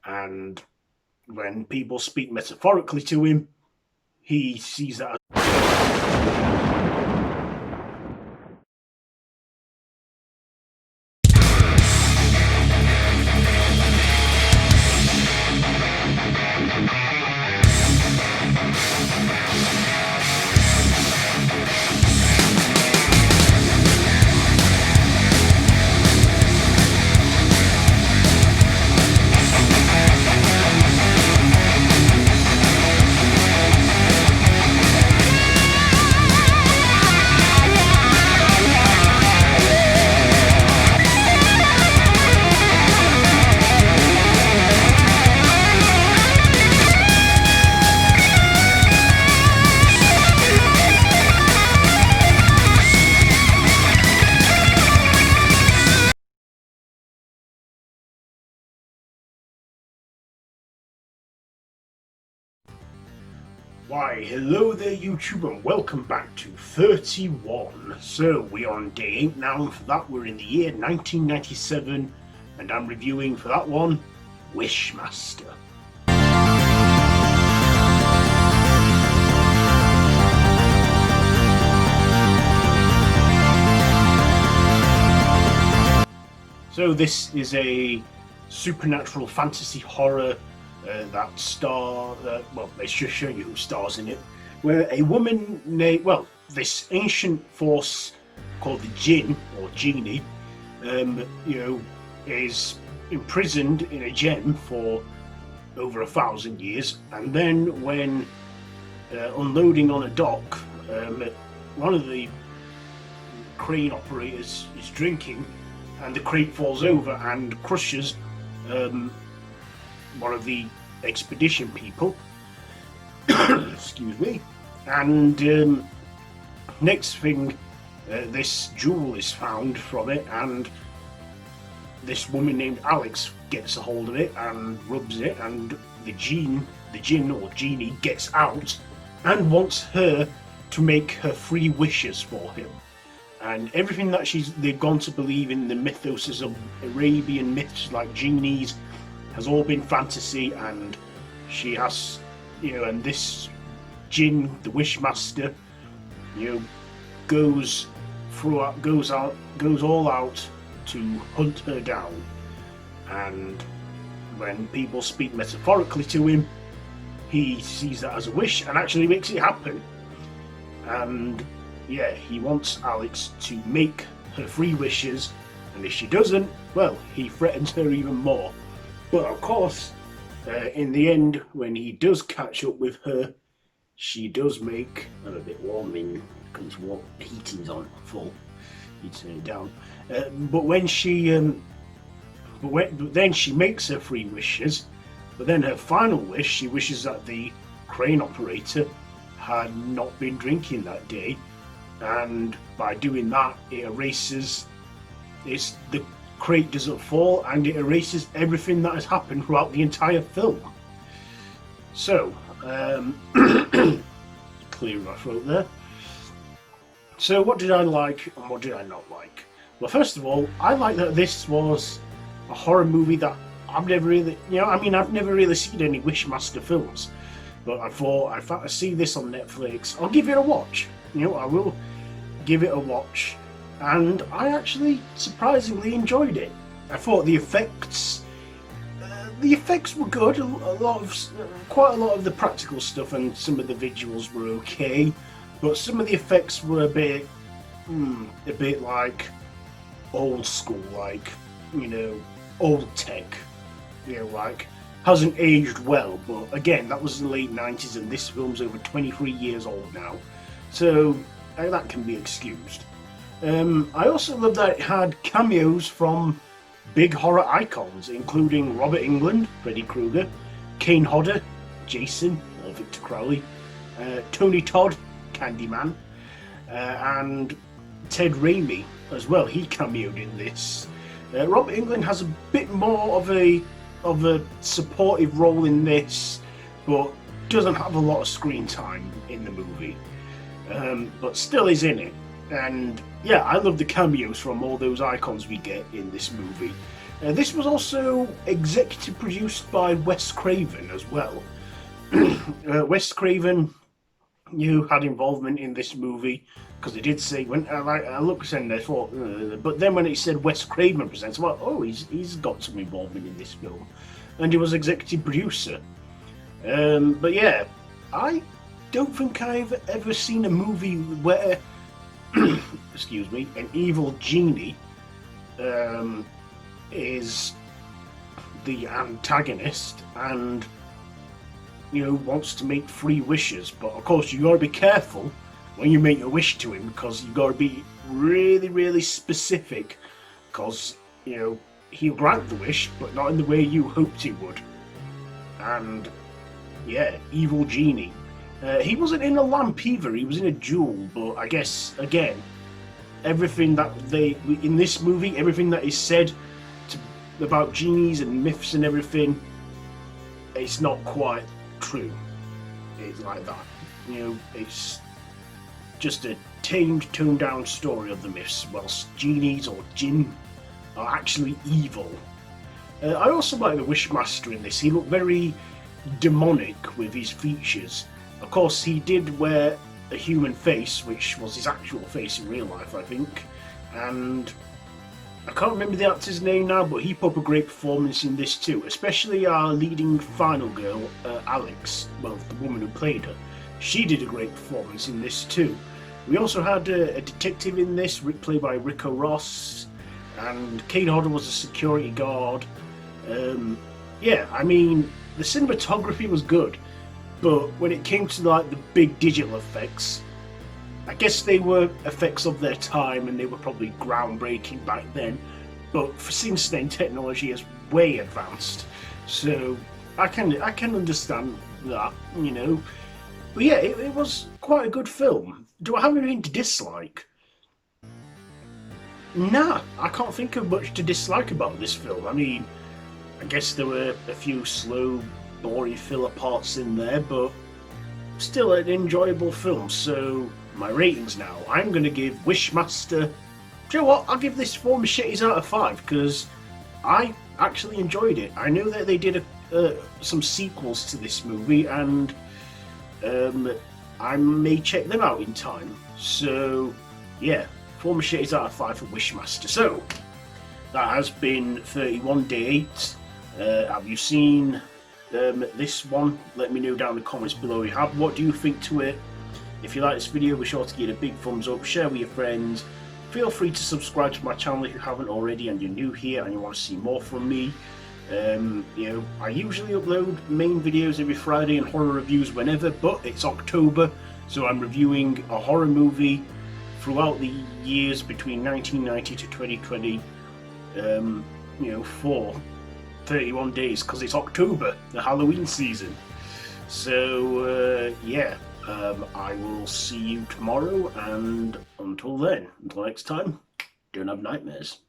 And when people speak metaphorically to him, he sees that as Why, hello there YouTube and welcome back to 31. So we're on day 8 now, and for that we're in the year 1997 and I'm reviewing for that one, Wishmaster. So this is a supernatural fantasy horror well, let's just show you who stars in it. Where a woman named, well, this ancient force called the Jinn, or Genie, is imprisoned in a gem for over 1,000 years. And then when unloading on a dock, one of the crane operators is drinking, and the crate falls over and crushes one of the expedition people. Excuse me. And next thing, this jewel is found from it, and this woman named Alex gets a hold of it and rubs it, and the Jinn or Genie gets out and wants her to make her 3 wishes for him. And everything that they've gone to believe in the mythos of Arabian myths, like genies, has all been fantasy, and she has, and this Jinn, the Wishmaster, goes all out to hunt her down. And when people speak metaphorically to him, he sees that as a wish and actually makes it happen. And yeah, he wants Alex to make her 3 wishes, and if she doesn't, well, he threatens her even more. But of course, in the end, when he does catch up with her, she does make a bit warm in because what heating's on full. You turn it down. But when she, but then she makes her 3 wishes. But then her final wish, she wishes that the crane operator had not been drinking that day, and by doing that, it erases. The crate doesn't fall, and it erases everything that has happened throughout the entire film. So, clear my throat there. So what did I like and what did I not like? Well, first of all, I like that this was a horror movie that I've never really, I've never really seen any Wishmaster films, but I thought, if I see this on Netflix, I'll give it a watch. I will give it a watch. And I actually surprisingly enjoyed it. I thought the effects were good. Quite a lot of the practical stuff and some of the visuals were okay, but some of the effects were a bit like old school, like old tech. Like hasn't aged well. But again, that was the late 90s, and this film's over 23 years old now, so that can be excused. I also love that it had cameos from big horror icons, including Robert Englund, Freddy Krueger, Kane Hodder, Jason, or Victor Crowley, Tony Todd, Candyman, and Ted Raimi as well. He cameoed in this. Robert Englund has a bit more of a supportive role in this, but doesn't have a lot of screen time in the movie, but still is in it. And yeah, I love the cameos from all those icons we get in this movie. This was also executive produced by Wes Craven as well. Wes Craven, you had involvement in this movie because they did say when I looked and I thought, but then when it said Wes Craven presents, well, oh, he's got some involvement in this film, and he was executive producer. But yeah, I don't think I've ever seen a movie where, excuse me, an evil genie is the antagonist and wants to make 3 wishes. But of course, you got to be careful when you make a wish to him because you got to be really, really specific because he'll grant the wish, but not in the way you hoped he would. And yeah, evil genie. He wasn't in a lamp either. He was in a jewel. But I guess again, everything that in this movie, everything that is said about genies and myths and everything, it's not quite true. It's like that. It's just a tamed, toned down story of the myths, whilst genies or jinn are actually evil. I also like the Wishmaster in this. He looked very demonic with his features. Of course, he did wear a human face, which was his actual face in real life, I think. And I can't remember the actor's name now, but he put up a great performance in this too, especially our leading final girl, Alex, well, the woman who played her. She did a great performance in this too. We also had a detective in this, played by Rico Ross, and Kane Hodder was a security guard. Yeah, I mean, the cinematography was good, but when it came to like the big digital effects, I guess they were effects of their time and they were probably groundbreaking back then, but since then technology has way advanced, so I can understand that, But yeah, it was quite a good film. Do I have anything to dislike? Nah, I can't think of much to dislike about this film. I mean, I guess there were a few slow, boring filler parts in there, but still an enjoyable film. So my ratings now, I'm going to give Wishmaster, do you know what, I'll give this 4 machetes out of 5 because I actually enjoyed it. I know that they did some sequels to this movie and I may check them out in time. So yeah, 4 machetes out of 5 for Wishmaster. So that has been 31 Day 8. Have you seen this one? Let me know down in the comments below if you have. What do you think to it? If you like this video, be sure to give it a big thumbs up, share with your friends. Feel free to subscribe to my channel if you haven't already and you're new here and you want to see more from me. I usually upload main videos every Friday and horror reviews whenever, but it's October, so I'm reviewing a horror movie throughout the years between 1990 to 2020, for 31 days, because it's October, the Halloween season. So, I will see you tomorrow, and until then, until next time, don't have nightmares.